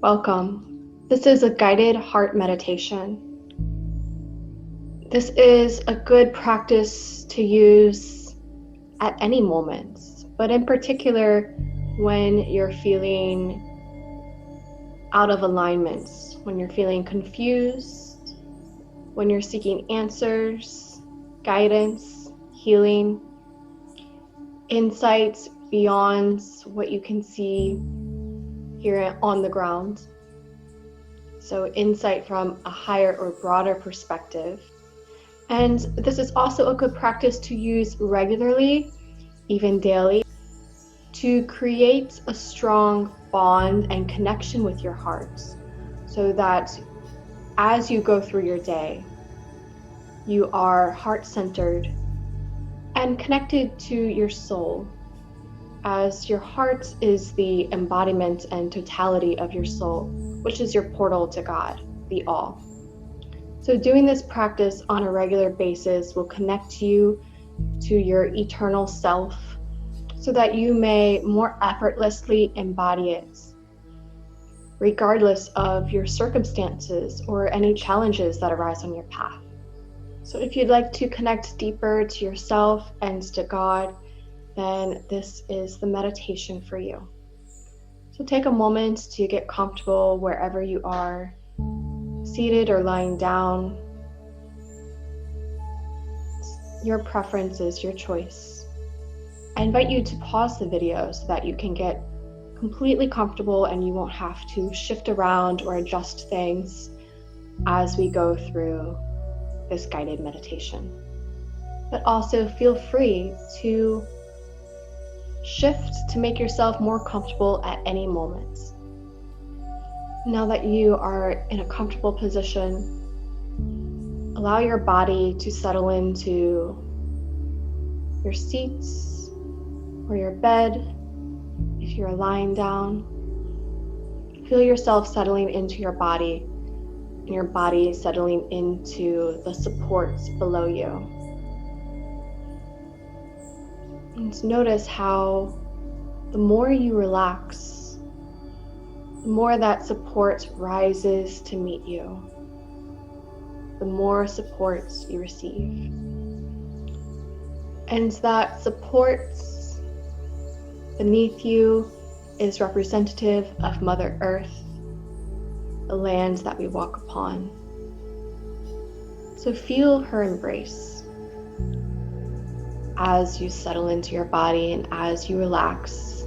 Welcome. This is a guided heart meditation. This is a good practice to use at any moment, but in particular when you're feeling out of alignment, when you're feeling confused, when you're seeking answers, guidance, healing, insights beyond what you can see here on the ground. So insight from a higher or broader perspective. And this is also a good practice to use regularly, even daily, to create a strong bond and connection with your heart, so that as you go through your day, you are heart-centered and connected to your soul, as your heart is the embodiment and totality of your soul, which is your portal to God, the All. So doing this practice on a regular basis will connect you to your eternal self so that you may more effortlessly embody it, regardless of your circumstances or any challenges that arise on your path. So if you'd like to connect deeper to yourself and to God, then this is the meditation for you. So take a moment to get comfortable wherever you are, seated or lying down. Your preference is your choice. I invite you to pause the video so that you can get completely comfortable and you won't have to shift around or adjust things as we go through this guided meditation. But also feel free to shift to make yourself more comfortable at any moment. Now that you are in a comfortable position, allow your body to settle into your seats or your bed. If you're lying down, feel yourself settling into your body and your body settling into the supports below you. And notice how the more you relax, the more that support rises to meet you, the more support you receive. And that support beneath you is representative of Mother Earth, the land that we walk upon. So feel her embrace as you settle into your body and as you relax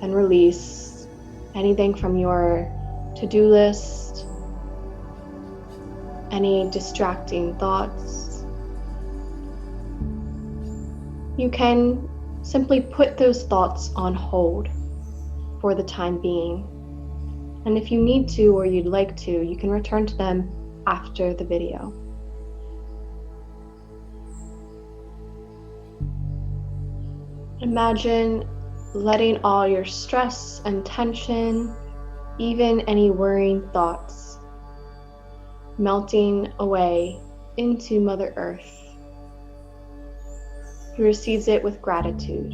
and release anything from your to-do list, any distracting thoughts. You can simply put those thoughts on hold for the time being. And if you need to or you'd like to, you can return to them after the video. Imagine letting all your stress and tension, even any worrying thoughts, melting away into Mother Earth, who receives it with gratitude.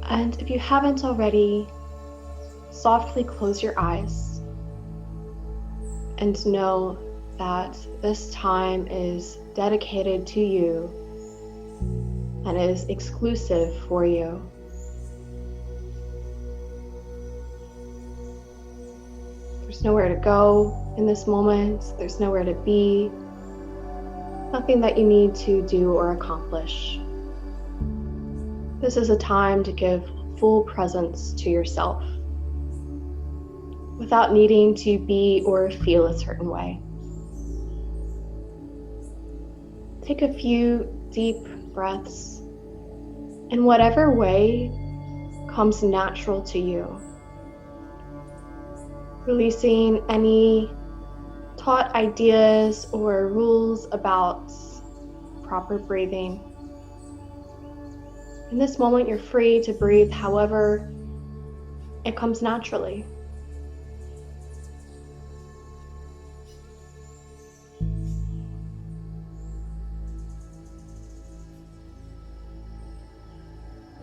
And if you haven't already, softly close your eyes and know that this time is dedicated to you and is exclusive for you. There's nowhere to go in this moment. There's nowhere to be. Nothing that you need to do or accomplish. This is a time to give full presence to yourself without needing to be or feel a certain way. Take a few deep breaths in whatever way comes natural to you, releasing any taught ideas or rules about proper breathing. In this moment, you're free to breathe however it comes naturally.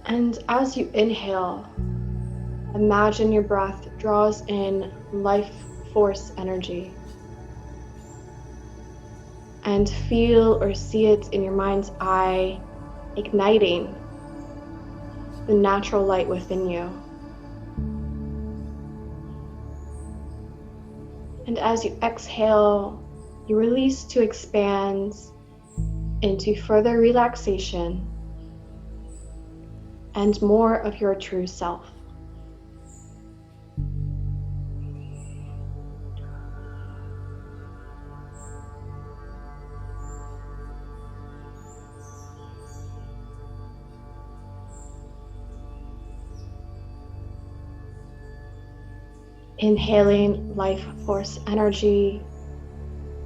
And as you inhale, imagine your breath draws in life force energy, and feel or see it in your mind's eye, igniting the natural light within you. And as you exhale, you release to expand into further relaxation and more of your true self. Inhaling life force energy,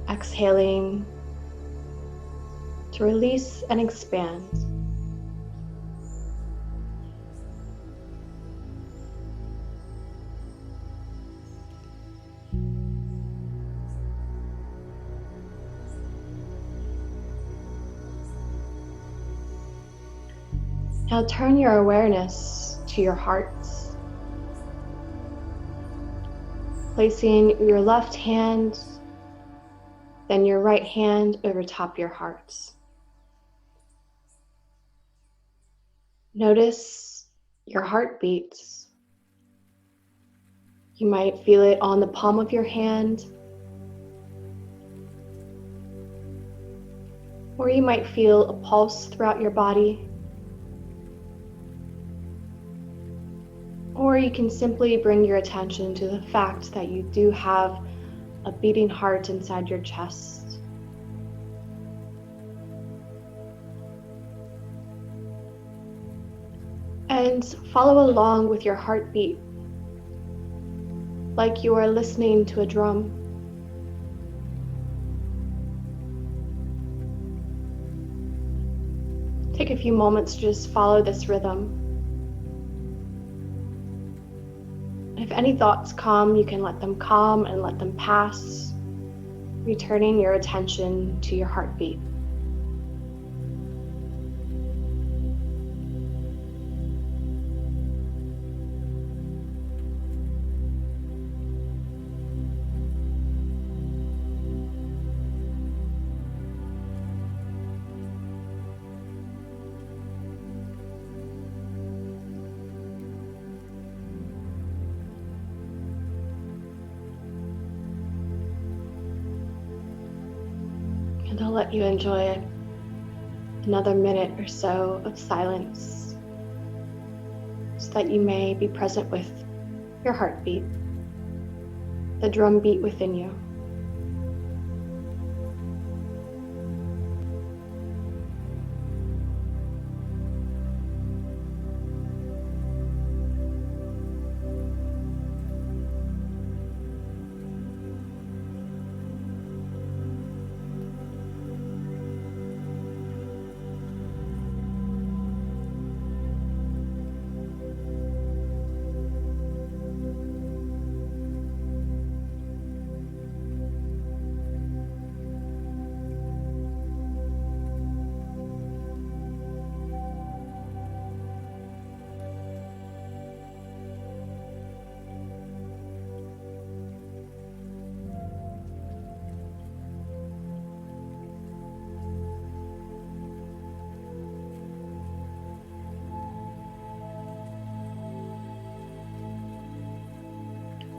exhaling to release and expand. Now turn your awareness to your heart, placing your left hand, then your right hand over top your heart. Notice your heartbeat. You might feel it on the palm of your hand, or you might feel a pulse throughout your body. Or you can simply bring your attention to the fact that you do have a beating heart inside your chest. And follow along with your heartbeat, like you are listening to a drum. Take a few moments to just follow this rhythm. If any thoughts come, you can let them come and let them pass, returning your attention to your heartbeat. And I'll let you enjoy another minute or so of silence so that you may be present with your heartbeat, the drum beat within you.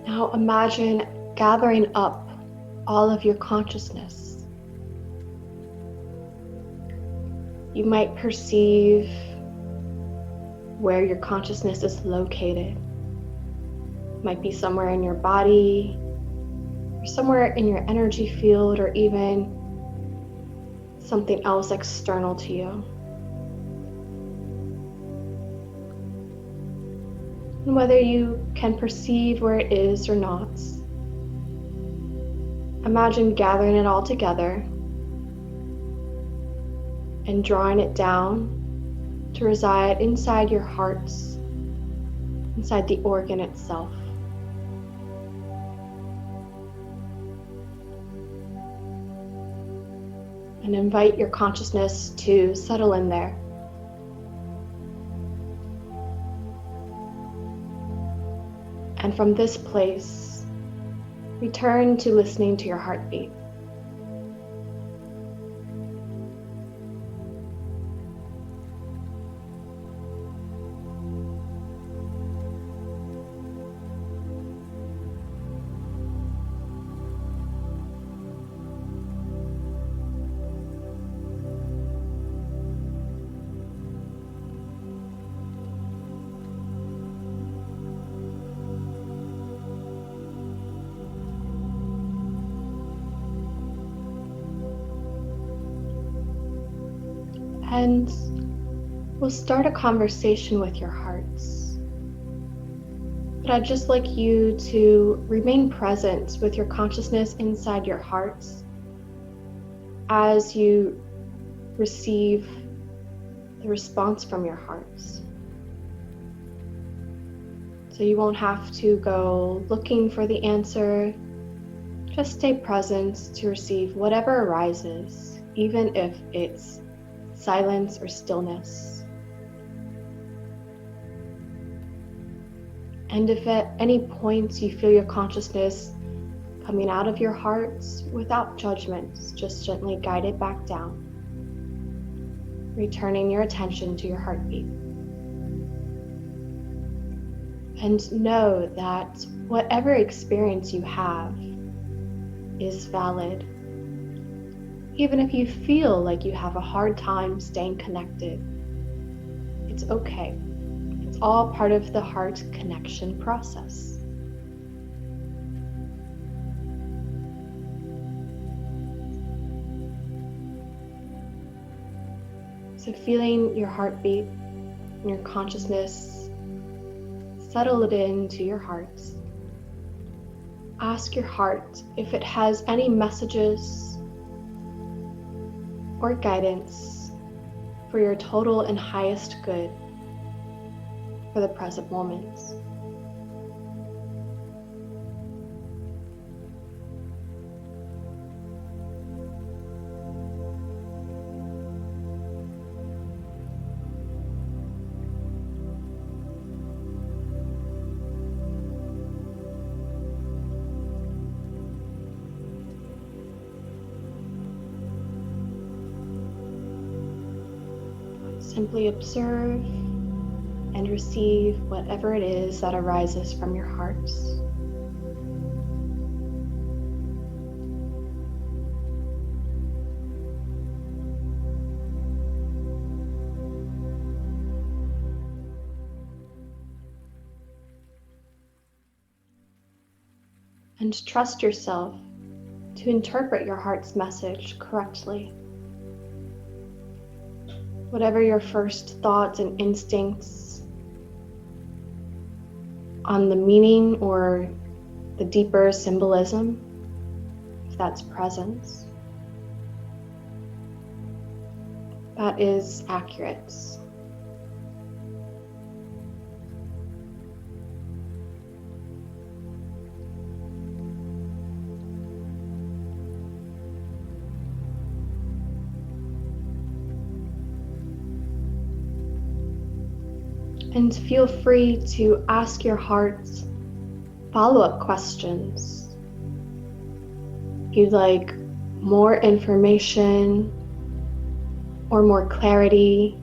Now imagine gathering up all of your consciousness. You might perceive where your consciousness is located. It might be somewhere in your body, or somewhere in your energy field, or even something else external to you. And whether you can perceive where it is or not, imagine gathering it all together and drawing it down to reside inside your heart, inside the organ itself. And invite your consciousness to settle in there. And from this place, return to listening to your heartbeat. And we'll start a conversation with your hearts. But I'd just like you to remain present with your consciousness inside your hearts as you receive the response from your hearts. So you won't have to go looking for the answer. Just stay present to receive whatever arises, even if it's silence or stillness. And if at any point you feel your consciousness coming out of your heart, without judgments, just gently guide it back down, returning your attention to your heartbeat. And know that whatever experience you have is valid. Even if you feel like you have a hard time staying connected, it's okay. It's all part of the heart connection process. So feeling your heartbeat and your consciousness settle it into your heart. Ask your heart if it has any messages or guidance for your total and highest good for the present moment. Simply observe and receive whatever it is that arises from your heart. And trust yourself to interpret your heart's message correctly. Whatever your first thoughts and instincts on the meaning or the deeper symbolism, if that's present, that is accurate. And feel free to ask your heart follow-up questions. If you'd like more information or more clarity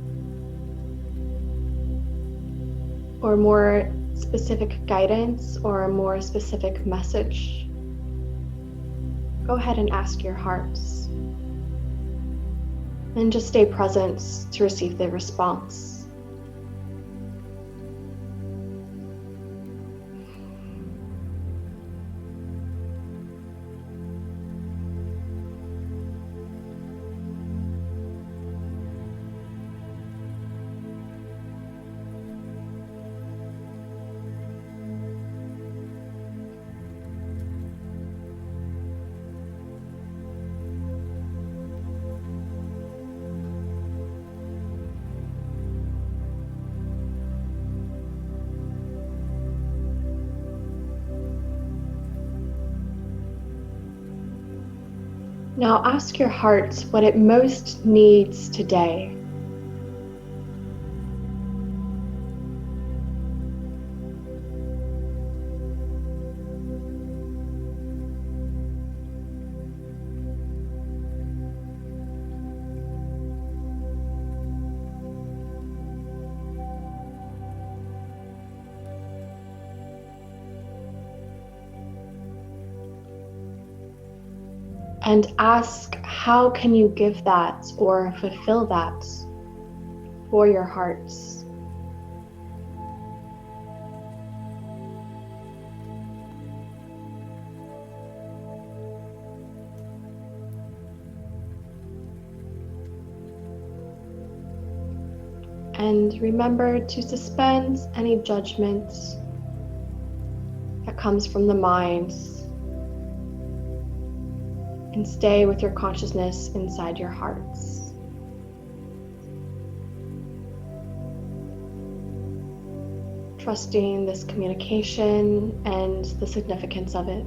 or more specific guidance or a more specific message, go ahead and ask your hearts. And just stay present to receive the response. Now ask your heart what it most needs today. And ask, how can you give that or fulfill that for your hearts? And remember to suspend any judgment that comes from the mind and stay with your consciousness inside your hearts. Trusting this communication and the significance of it.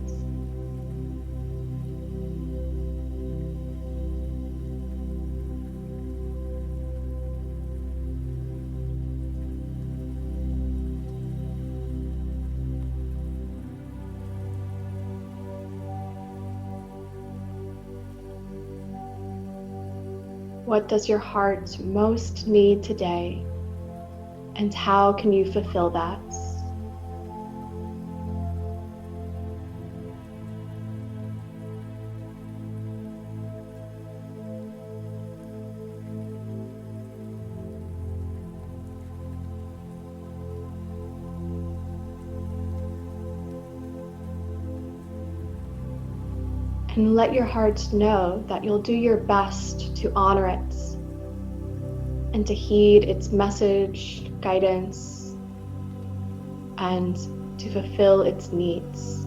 What does your heart most need today? And how can you fulfill that? And let your heart know that you'll do your best to honor it and to heed its message, guidance, and to fulfill its needs.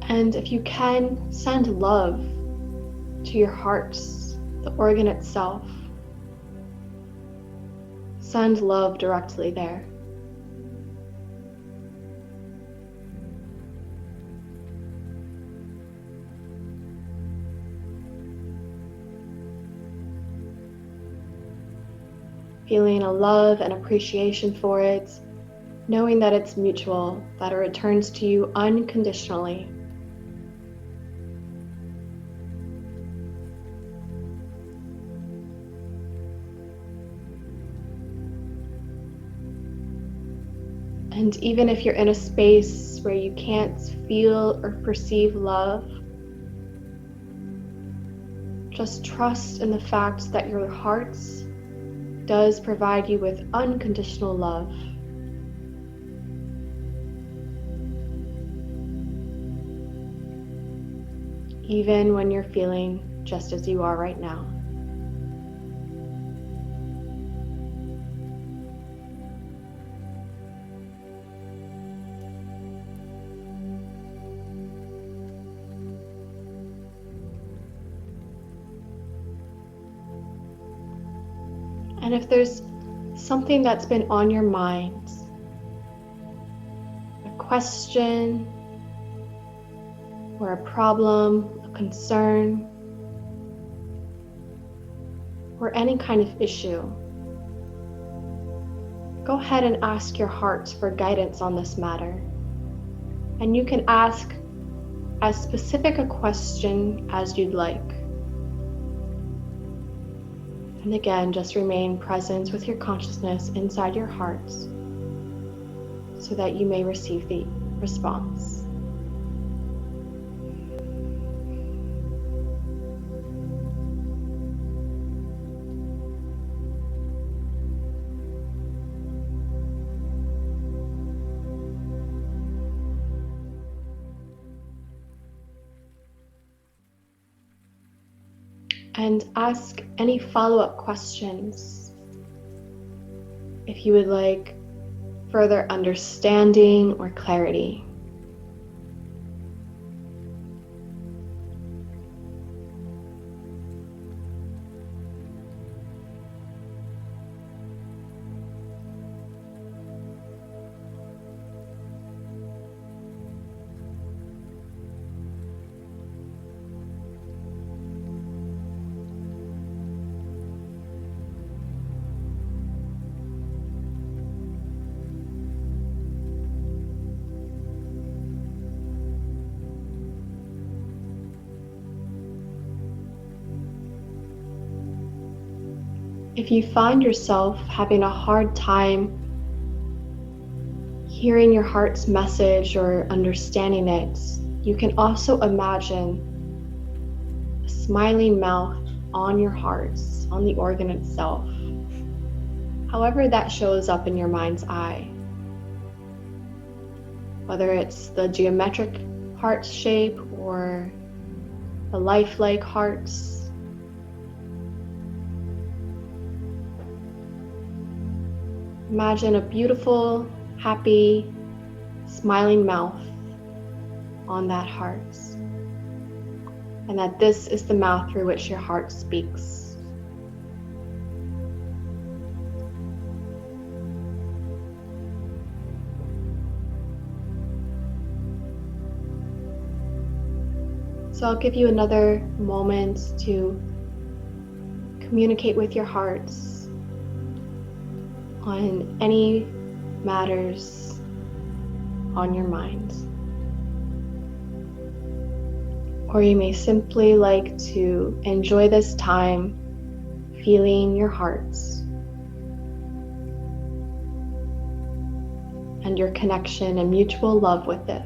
And if you can, send love to your hearts, the organ itself. Send love directly there. Feeling a love and appreciation for it, knowing that it's mutual, that it returns to you unconditionally. And even if you're in a space where you can't feel or perceive love, just trust in the fact that your heart does provide you with unconditional love. Even when you're feeling just as you are right now. And if there's something that's been on your mind, a question or a problem, a concern, or any kind of issue, go ahead and ask your heart for guidance on this matter. And you can ask as specific a question as you'd like. And again, just remain present with your consciousness inside your heart so that you may receive the response. And ask any follow-up questions. If you would like further understanding or clarity. If you find yourself having a hard time hearing your heart's message or understanding it, you can also imagine a smiling mouth on your heart, on the organ itself, however that shows up in your mind's eye. Whether it's the geometric heart shape or the lifelike hearts. Imagine a beautiful, happy, smiling mouth on that heart, and that this is the mouth through which your heart speaks. So I'll give you another moment to communicate with your hearts on any matters on your mind. Or you may simply like to enjoy this time feeling your hearts and your connection and mutual love with it.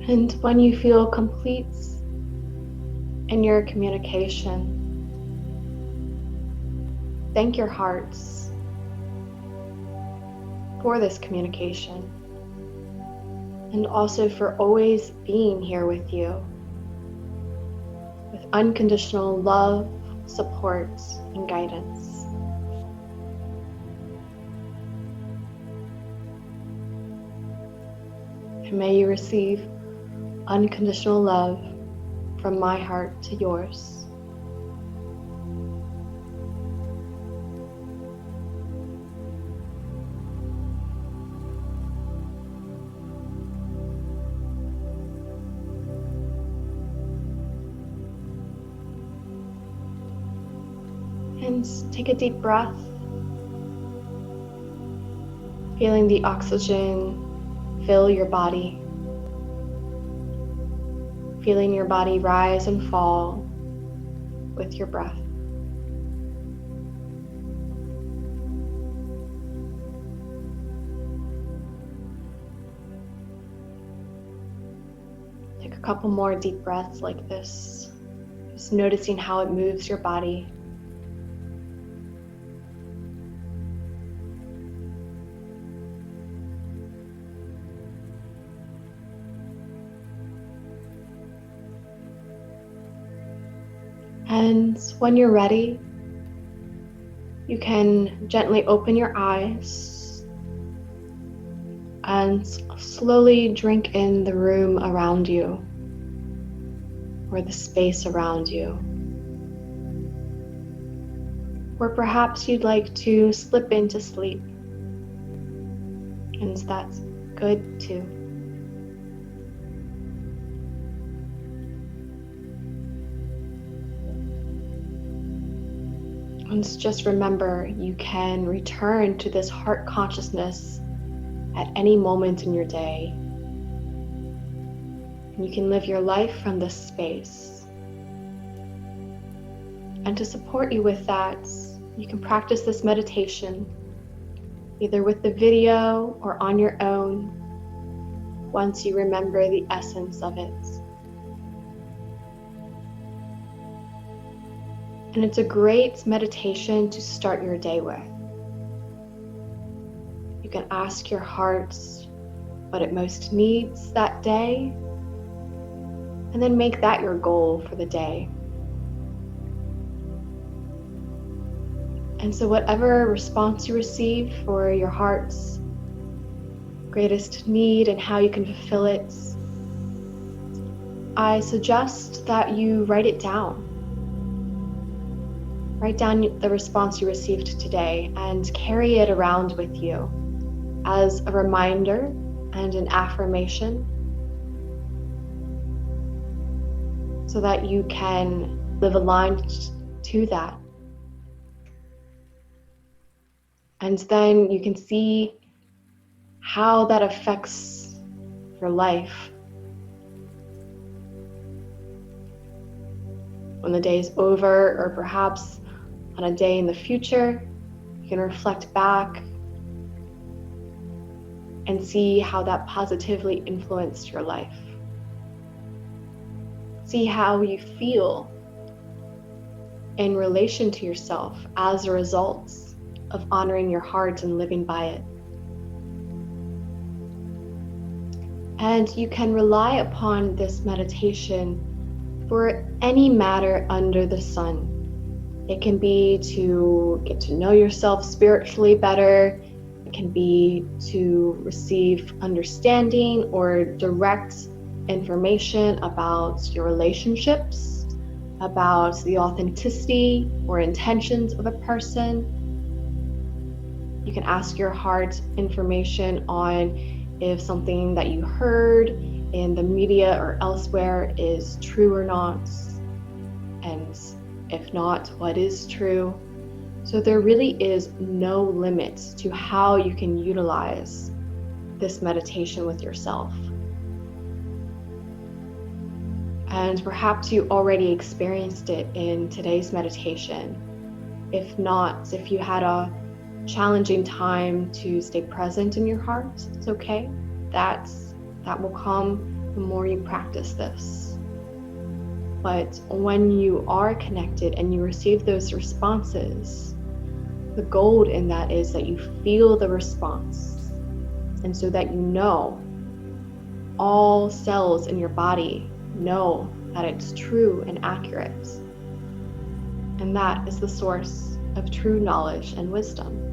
And when you feel complete in your communication, thank your hearts for this communication and also for always being here with you with unconditional love, support, and guidance. And may you receive unconditional love from my heart to yours. And take a deep breath, feeling the oxygen fill your body. Feeling your body rise and fall with your breath. Take a couple more deep breaths like this, just noticing how it moves your body. And when you're ready, you can gently open your eyes and slowly drink in the room around you or the space around you. Or perhaps you'd like to slip into sleep, and that's good too. And just remember, you can return to this heart consciousness at any moment in your day. And you can live your life from this space. And to support you with that, you can practice this meditation either with the video or on your own once you remember the essence of it. And it's a great meditation to start your day with. You can ask your heart what it most needs that day, and then make that your goal for the day. And so whatever response you receive for your heart's greatest need and how you can fulfill it, I suggest that you write it down. Write down the response you received today and carry it around with you as a reminder and an affirmation so that you can live aligned to that. And then you can see how that affects your life. When the day is over, or perhaps on a day in the future, you can reflect back and see how that positively influenced your life. See how you feel in relation to yourself as a result of honoring your heart and living by it. And you can rely upon this meditation for any matter under the sun. It can be to get to know yourself spiritually better. It can be to receive understanding or direct information about your relationships, about the authenticity or intentions of a person. You can ask your heart information on if something that you heard in the media or elsewhere is true or not, and if not, what is true. So there really is no limit to how you can utilize this meditation with yourself. And perhaps you already experienced it in today's meditation. If not, if you had a challenging time to stay present in your heart, it's okay. That will come the more you practice this. But when you are connected and you receive those responses, the gold in that is that you feel the response. And so that you know, all cells in your body know that it's true and accurate. And that is the source of true knowledge and wisdom.